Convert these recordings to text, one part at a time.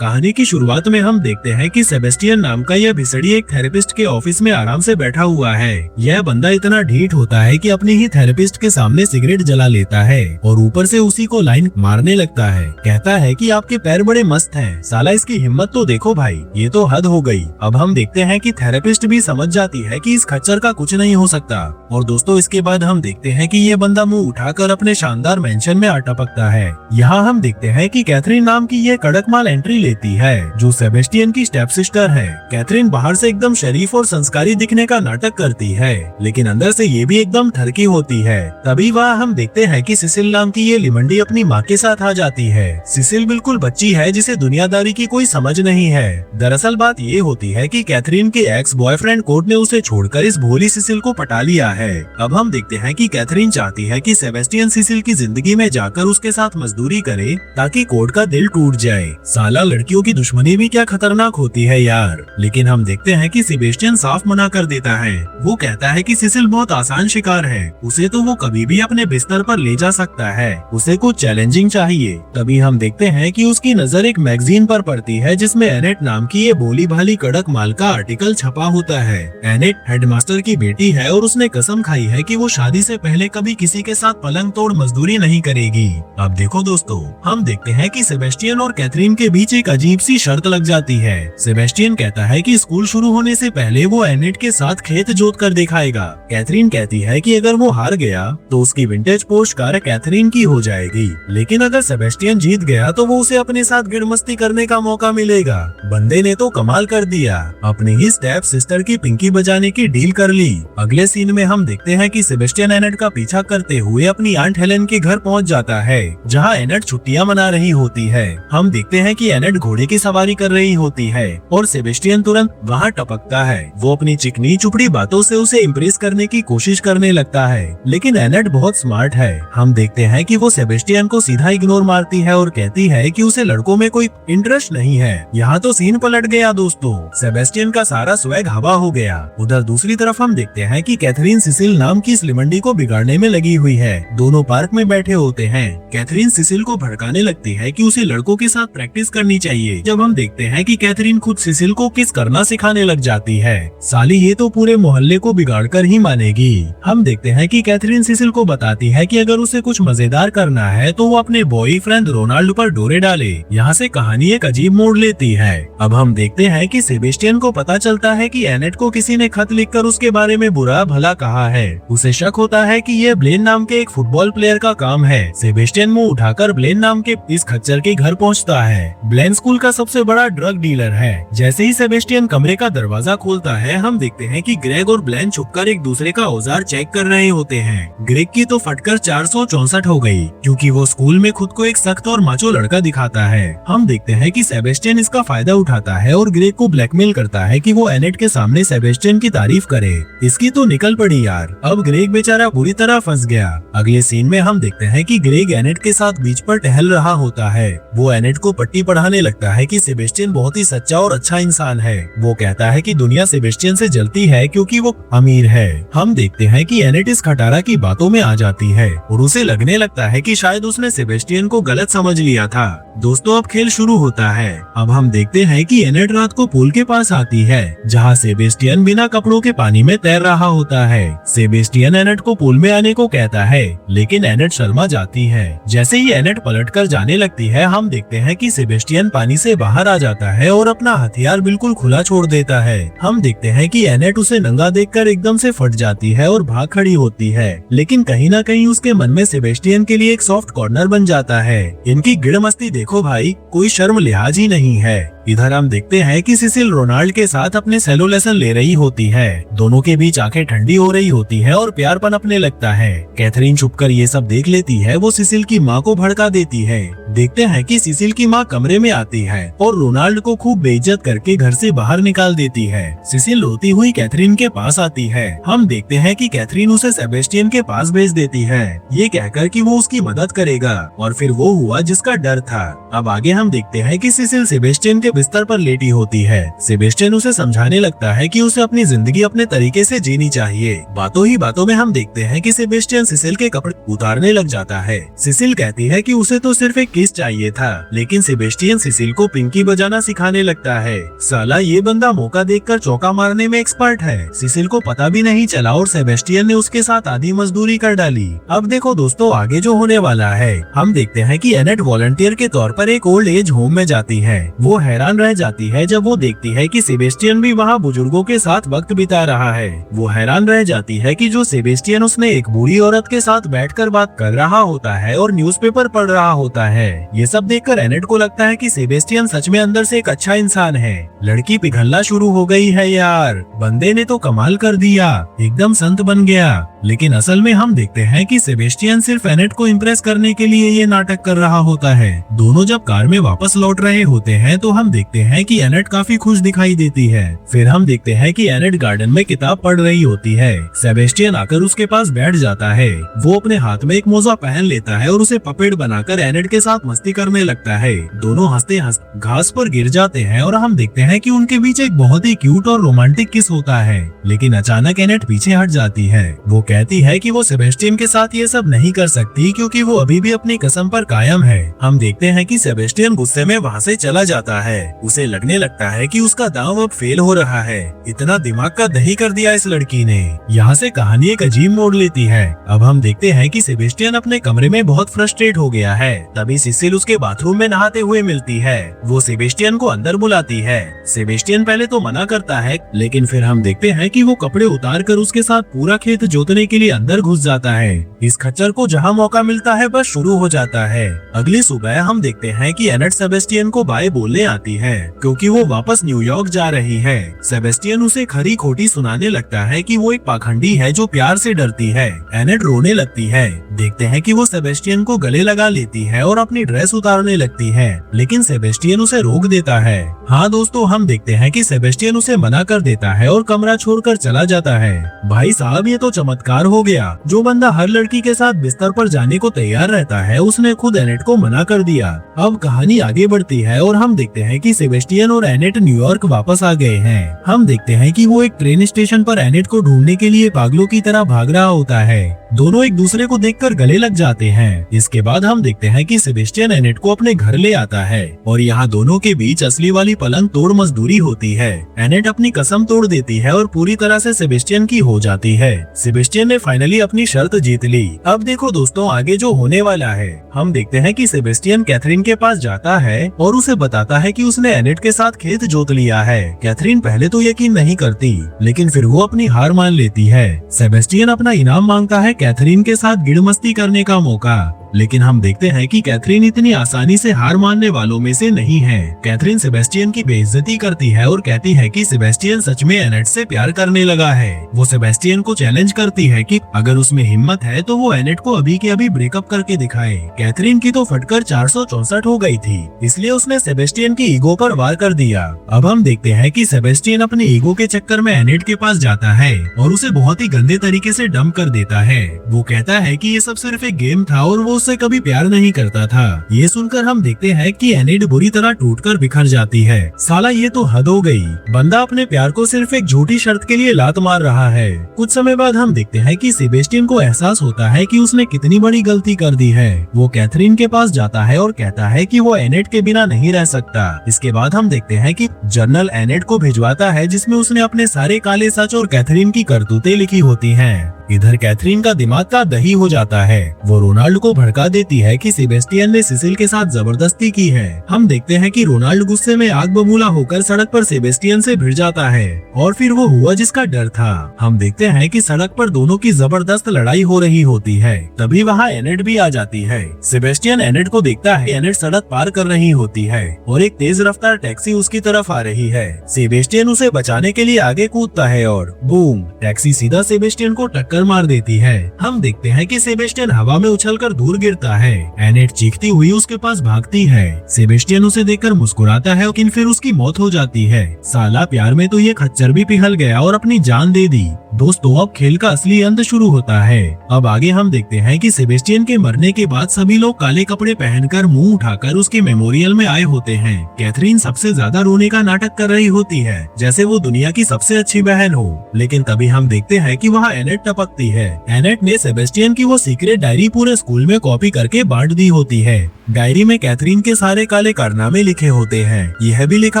कहानी की शुरुआत में हम देखते हैं कि सेबेस्टियन नाम का यह भिसड़ी एक थेरेपिस्ट के ऑफिस में आराम से बैठा हुआ है। यह बंदा इतना ढीठ होता है कि अपने ही थेरेपिस्ट के सामने सिगरेट जला लेता है और ऊपर से उसी को लाइन मारने लगता है। कहता है कि आपके पैर बड़े मस्त हैं, साला इसकी हिम्मत तो देखो भाई, ये तो हद हो गई। अब हम देखते हैं कि थेरेपिस्ट भी समझ जाती है कि इस खच्चर का कुछ नहीं हो सकता। और दोस्तों इसके बाद हम देखते हैं कि ये बंदा मुंह उठाकर अपने शानदार मेंशन में अटपकता है। यहाँ हम देखते हैं कि कैथरीन नाम की ये कड़क माल एंट्री लेती है जो सेबेस्टियन की स्टेप सिस्टर है। कैथरीन बाहर से एकदम शरीफ और संस्कारी दिखने का नाटक करती है, लेकिन अंदर से ये भी एकदम ठरकी होती है। तभी वहाँ हम देखते हैं कि सिसिल नाम की ये लिमंडी अपनी माँ के साथ आ जाती है। सिसिल बिल्कुल बच्ची है जिसे दुनियादारी की कोई समझ नहीं है। दरअसल बात ये होती है कि कैथरीन के एक्स बॉयफ्रेंड कोर्ट ने उसे छोड़कर इस भोली सिसिल को पटा लिया है। अब हम देखते हैं कि कैथरीन चाहती है कि सेबेस्टियन सिसिल की जिंदगी में जाकर उसके साथ मजदूरी करे ताकि कोर्ट का दिल टूट जाए। साला लड़कियों की दुश्मनी भी क्या खतरनाक होती है यार। लेकिन हम देखते हैं कि सेबेस्टियन साफ मना कर देता है। वो कहता है कि सिसिल बहुत आसान शिकार है, उसे तो वो कभी भी अपने बिस्तर पर ले जा सकता है, उसे कुछ चैलेंजिंग चाहिए। तभी हम देखते हैं कि उसकी नजर एक मैगजीन पर पड़ती है जिसमें एनेट नाम की ये भोली भाली कड़क माल का आर्टिकल छपा होता है। एनेट हेडमास्टर की बेटी है और उसने कसम खाई है कि वो शादी से पहले कभी किसी के साथ पलंग तोड़ मजदूरी नहीं करेगी। अब देखो दोस्तों, हम देखते हैं कि सेबेस्टियन और कैथरीन के बीच एक अजीब सी शर्त लग जाती है। सेबेस्टियन कहता है कि स्कूल शुरू होने से पहले वो एनेट के साथ खेत जोत कर दिखाएगा। कैथरीन कहती है कि अगर वो हार गया तो उसकी विंटेज पोर्श कार कैथरीन की हो जाएगी, लेकिन अगर सेबेस्टियन जीत गया तो वो उसे अपने साथ गिड़मस्ती करने का मौका मिलेगा। बंदे ने तो कमाल कर दिया, अपनी ही स्टेप सिस्टर की पिंकी बजाने की डील कर ली। अगले सीन में हम देखते हैं कि सेबेस्टियन एनेट का पीछा करते हुए अपनी आंट हेलेन के घर पहुंच जाता है, जहां एनेट छुट्टियां मना रही होती है। हम देखते हैं कि एनेट घोड़े की सवारी कर रही होती है और सेबेस्टियन तुरंत वहां टपकता है। वो अपनी चिकनी चुपड़ी बातों से उसे इम्प्रेस करने की कोशिश करने लगता है, लेकिन एनेट बहुत स्मार्ट है। हम देखते हैं कि वो सेबेस्टियन को सीधा इग्नोर मारती है और कहती है कि उसे लड़कों में कोई इंटरेस्ट नहीं है। यहाँ तो सीन पलट गया दोस्तों, सेबेस्टियन का सारा स्वैग हवा हो गया। उधर दूसरी तरफ हम देखते हैं कि कैथरीन सिसिल नाम की इस लिमंडी को बिगाड़ने में लगी हुई है। दोनों पार्क में बैठे होते हैं। कैथरीन सिसिल को भड़काने लगती है कि उसे लड़कों के साथ प्रैक्टिस करनी चाहिए। जब हम देखते हैं कि कैथरीन खुद सिसिल को किस करना सिखाने लग जाती है। साली ये तो पूरे मोहल्ले को बिगाड़ कर ही मानेगी। हम देखते हैं कि कैथरीन सिसिल को बताती है कि अगर उसे कुछ मजेदार करना है तो वो अपने बॉयफ्रेंड रोनाल्ड पर डोरे डाले। यहाँ से कहानी एक अजीब मोड़ लेती है। अब हम देखते हैं कि सेबेस्टियन को पता चलता है कि एनेट को किसी ने खत लिखकर उसके बारे में बुरा भला कहा है। उसे शक होता है कि यह ब्लेन नाम के एक फुटबॉल प्लेयर का काम है। सेबेस्टियन मुंह उठाकर ब्लेन नाम के इस खच्चर के घर पहुँचता है। ब्लेन स्कूल का सबसे बड़ा ड्रग डीलर है। जैसे ही सेबेस्टियन कमरे का दरवाजा खोलता है, हम देखते हैं कि ग्रेग और ब्लेन छुपकर एक दूसरे का औजार चेक कर रहे होते हैं। ग्रेग की तो फटकर 464 हो गई, क्योंकि वो स्कूल में खुद को एक सख्त और माचो लड़का दिखाता है। हम देखते हैं कि सेबेस्टियन इसका फायदा उठाता है और ग्रेग को ब्लैकमेल करता है कि वो एनेट के सामने सेबेस्टियन की तारीफ करे। इसकी तो निकल पड़ी यार। अब ग्रेग बेचारा बुरी तरह फंस गया। अगले सीन में हम देखते हैं कि ग्रेग एनेट के साथ बीच पर टहल रहा होता है। वो एनेट को पट्टी पढ़ाने लगता है कि सेबेस्टियन बहुत ही सच्चा और अच्छा इंसान है। वो कहता है कि दुनिया सेबेस्टियन से जलती है क्योंकि वो अमीर है। हम देखते हैं कि एनेट इस खटारा की बातों में आ जाती है और उसे लगने लगता है कि शायद उसने सेबेस्टियन को गलत समझ लिया था। दोस्तों अब खेल शुरू होता है। अब हम देखते हैं कि एनेट रात को पूल के पास आती है, जहाँ सेबेस्टियन बिना कपड़ों के पानी में तैर रहा होता है। सेबेस्टियन एनेट को पूल में आने को कहता है, लेकिन एनेट शर्मा जाती है। जैसे ही एनेट पलटकर जाने लगती है, हम देखते हैं कि सेबेस्टियन पानी से बाहर आ जाता है और अपना हथियार बिल्कुल खुला छोड़ देता है। हम देखते हैं कि एनेट उसे नंगा देखकर एकदम से फट जाती है और भाग खड़ी होती है, लेकिन कहीं ना कहीं उसके मन में सेबेस्टियन के लिए एक सॉफ्ट कॉर्नर बन जाता है। इनकी गिड़मस्ती देखो भाई, कोई शर्म लिहाज ही नहीं है। इधर हम देखते हैं कि सिसिल रोनाल्ड के साथ अपने सेलो लेसन ले रही होती है। दोनों के बीच आंखें ठंडी हो रही होती है और प्यार पनपने लगता है। कैथरीन छुपकर ये सब देख लेती है। वो सिसिल की माँ को भड़का देती है। देखते हैं कि सिसिल की माँ कमरे में आती है और रोनाल्ड को खूब बेइज्जत करके घर से बाहर निकाल देती है। सिसिल रोती हुई कैथरीन के पास आती है। हम देखते हैं कि कैथरीन उसे सेबेस्टियन के पास भेज देती है, ये कहकर कि वो उसकी मदद करेगा, और फिर वो हुआ जिसका डर था। अब आगे हम देखते हैं कि सिसिल सेबेस्टियन के बिस्तर पर लेटी होती है। सेबेस्टियन उसे समझाने लगता है कि उसे अपनी जिंदगी अपने तरीके से जीनी चाहिए। बातों ही बातों में हम देखते हैं कि सेबेस्टियन सिसिल के कपड़े उतारने लग जाता है। सिसिल कहती है कि उसे तो सिर्फ एक किस चाहिए था, लेकिन सेबेस्टियन सिसिल को पिंकी बजाना सिखाने लगता है। साला ये बंदा मौका देखकर चौका मारने में एक्सपर्ट है। सिसिल को पता भी नहीं चला और सेबेस्टियन ने उसके साथ आधी मजदूरी कर डाली। अब देखो दोस्तों आगे जो होने वाला है। हम देखते हैं कि एनेट वॉलंटियर के तौर पर एक ओल्ड एज होम में जाती है। वो हैरान रह जाती है जब वो देखती है कि सेबेस्टियन भी वहाँ बुजुर्गों के साथ वक्त बिता रहा है। वो हैरान रह जाती है कि जो सेबेस्टियन उसने एक बूढ़ी औरत के साथ बैठकर बात कर रहा होता है और न्यूज़पेपर पढ़ रहा होता है। ये सब देखकर एनेट को लगता है कि सेबेस्टियन सच में अंदर से एक अच्छा इंसान है। लड़की पिघलना शुरू हो गई है यार, बंदे ने तो कमाल कर दिया, एकदम संत बन गया। लेकिन असल में हम देखते हैं कि सेबेस्टियन सिर्फ एनेट को इम्प्रेस करने के लिए ये नाटक कर रहा होता है। दोनों जब कार में वापस लौट रहे होते हैं तो हम देखते हैं कि एनेट काफी खुश दिखाई देती है। फिर हम देखते हैं कि एनेट गार्डन में किताब पढ़ रही होती है। सेबेस्टियन आकर उसके पास बैठ जाता है। वो अपने हाथ में एक मोजा पहन लेता है और उसे पपेट बनाकर एनेट के साथ मस्ती करने लगता है। दोनों हंसते हंसते घास पर गिर जाते हैं और हम देखते हैं कि उनके बीच एक बहुत ही क्यूट और रोमांटिक किस होता है। लेकिन अचानक एनेट पीछे हट जाती है। वो कहती है कि वो सेबेस्टियन के साथ ये सब नहीं कर सकती क्योंकि वो अभी भी अपनी कसम पर कायम है। हम देखते हैं कि सेबेस्टियन गुस्से में वहाँ से चला जाता है। उसे लगने लगता है कि उसका दांव अब फेल हो रहा है। इतना दिमाग का दही कर दिया इस लड़की ने। यहाँ से कहानी एक अजीब मोड़ लेती है। अब हम देखते हैं कि सेबेस्टियन अपने कमरे में बहुत फ्रस्ट्रेट हो गया है। तभी सिसिल उसके बाथरूम में नहाते हुए मिलती है। वो सेबेस्टियन को अंदर बुलाती है। सेबेस्टियन पहले तो मना करता है, लेकिन फिर हम देखते हैं कि वो कपड़े उतार कर उसके साथ पूरा खेत जोतने के लिए अंदर घुस जाता है। इस खच्चर को जहाँ मौका मिलता है बस शुरू हो जाता है। अगली सुबह हम देखते हैं कि एनेट सेबेस्टियन को बाय बोलने आती है क्योंकि वो वापस न्यूयॉर्क जा रही है। सेबेस्टियन उसे खरी खोटी सुनाने लगता है कि वो एक पाखंडी है जो प्यार से डरती है। एनेट रोने लगती है। देखते हैं कि वो सेबेस्टियन को गले लगा लेती है और अपनी ड्रेस उतारने लगती है, लेकिन सेबेस्टियन उसे रोक देता है। हाँ दोस्तों, हम देखते हैं कि सेबेस्टियन उसे मना कर देता है और कमरा छोड़कर चला जाता है। भाई साहब, ये तो चमत्कार हो गया। जो बंदा हर लड़की के साथ बिस्तर पर जाने को तैयार रहता है उसने खुद एनेट को मना कर दिया। अब कहानी आगे बढ़ती है और हम देखते हैं कि सेबेस्टियन और एनेट न्यूयॉर्क वापस आ गए हैं। हम देखते हैं कि वो एक ट्रेन स्टेशन पर एनेट को ढूंढने के लिए पागलों की तरह भाग रहा होता है। दोनों एक दूसरे को देखकर गले लग जाते हैं। इसके बाद हम देखते हैं कि सेबेस्टियन एनेट को अपने घर ले आता है और यहाँ दोनों के बीच असली वाली पलंग तोड़ मजदूरी होती है। एनेट अपनी कसम तोड़ देती है और पूरी तरह से सेबेस्टियन की हो जाती है। सेबेस्टियन ने फाइनली अपनी शर्त जीत ली। अब देखो दोस्तों आगे जो होने वाला है। हम देखते हैं कि सेबेस्टियन कैथरीन के पास जाता है और उसे बताता है कि उसने एनेट के साथ खेत जोत लिया है। कैथरीन पहले तो यकीन नहीं करती, लेकिन फिर वो अपनी हार मान लेती है। सेबेस्टियन अपना इनाम मांगता है कैथरीन के साथ गिड़ मस्ती करने का मौका, लेकिन हम देखते हैं कि कैथरीन इतनी आसानी से हार मानने वालों में से नहीं है। कैथरीन सेबेस्टियन की बेइज्जती करती है और कहती है कि सेबेस्टियन सच में एनेट से प्यार करने लगा है। वो सेबेस्टियन को चैलेंज करती है कि अगर उसमें हिम्मत है तो वो एनेट को अभी के अभी ब्रेकअप करके दिखाए। कैथरीन की तो फटकर 464 हो गई थी, इसलिए उसने सेबेस्टियन की ईगो पर वार कर दिया। अब हम देखते हैं कि सेबेस्टियन अपनी ईगो के चक्कर में एनेट के पास जाता है और उसे बहुत ही गंदे तरीके से डंप कर देता है। वो कहता है कि ये सब सिर्फ एक गेम था और वो उससे कभी प्यार नहीं करता था। ये सुनकर हम देखते हैं कि एनेट बुरी तरह टूटकर बिखर जाती है। साला ये तो हद हो गई, बंदा अपने प्यार को सिर्फ एक झूठी शर्त के लिए लात मार रहा है। कुछ समय बाद हम देखते हैं कि सेबेस्टियन को एहसास होता है कि उसने कितनी बड़ी गलती कर दी है। वो कैथरीन के पास जाता है और कहता है कि वो एनेट के बिना नहीं रह सकता। इसके बाद हम देखते हैं कि जर्नल एनेट को भिजवाता है जिसमें उसने अपने सारे काले सच और कैथरीन की करतूतें लिखी होती हैं। इधर कैथरीन का दिमाग का दही हो जाता है। वो रोनाल्ड को भड़का देती है कि सेबेस्टियन ने सिसिल के साथ जबरदस्ती की है। हम देखते हैं कि रोनाल्ड गुस्से में आग बबूला होकर सड़क पर सेबेस्टियन से भिड़ जाता है और फिर वो हुआ जिसका डर था। हम देखते हैं कि सड़क पर दोनों की जबरदस्त लड़ाई हो रही होती है। तभी वहाँ एनेट भी आ जाती है। सेबेस्टियन एनेट को देखता है। एनेट सड़क पार कर रही होती है और एक तेज रफ्तार टैक्सी उसकी तरफ आ रही है। सेबेस्टियन उसे बचाने के लिए आगे कूदता है और बूम, टैक्सी सीधा सेबेस्टियन को टक्कर टक्कर मार देती है। हम देखते हैं कि सेबेस्टियन हवा में उछलकर दूर गिरता है। एनेट चीखती हुई उसके पास भागती है। सेबेस्टियन उसे देखकर मुस्कुराता है, लेकिन फिर उसकी मौत हो जाती है। साला प्यार में तो ये खच्चर भी पिघल गया और अपनी जान दे दी। दोस्तों, अब खेल का असली अंत शुरू होता है। अब आगे हम देखते हैं कि सेबेस्टियन के मरने के बाद सभी लोग काले कपड़े पहनकर मुंह उठाकर उसके मेमोरियल में आए होते हैं। कैथरीन सबसे ज्यादा रोने का नाटक कर रही होती है, जैसे वो दुनिया की सबसे अच्छी बहन हो। लेकिन तभी हम देखते हैं कि वहाँ एनेट टपकती है। एनेट ने सेबेस्टियन की वो सीक्रेट डायरी पूरे स्कूल में कॉपी करके बांट दी होती है। डायरी में कैथरीन के सारे काले कारनामे लिखे होते हैं। यह भी लिखा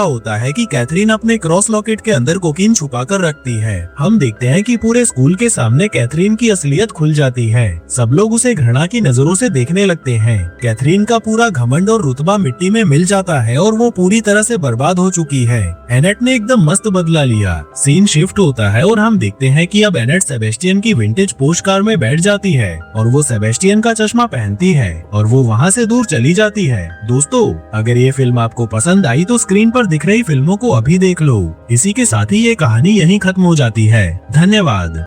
होता है कि कैथरीन अपने क्रॉस लॉकेट के अंदर कोकीन छुपा कर रखती है। हम देखते हैं कि पूरे स्कूल के सामने कैथरीन की असलियत खुल जाती है। सब लोग उसे घृणा की नजरों से देखने लगते हैं। कैथरीन का पूरा घमंड और रुतबा मिट्टी में मिल जाता है और वो पूरी तरह से बर्बाद हो चुकी है। एनेट ने एकदम मस्त बदला लिया। सीन शिफ्ट होता है और हम देखते हैं कि अब एनेट सेबेस्टियन की विंटेज पोर्श कार में बैठ जाती है और वो सेबेस्टियन का चश्मा पहनती है और वो वहाँ से दूर चली जाती है। दोस्तों, अगर ये फिल्म आपको पसंद आई तो स्क्रीन पर दिख रही फिल्मों को अभी देख लो। इसी के साथ ही ये कहानी यहीं खत्म हो जाती है। धन्यवाद।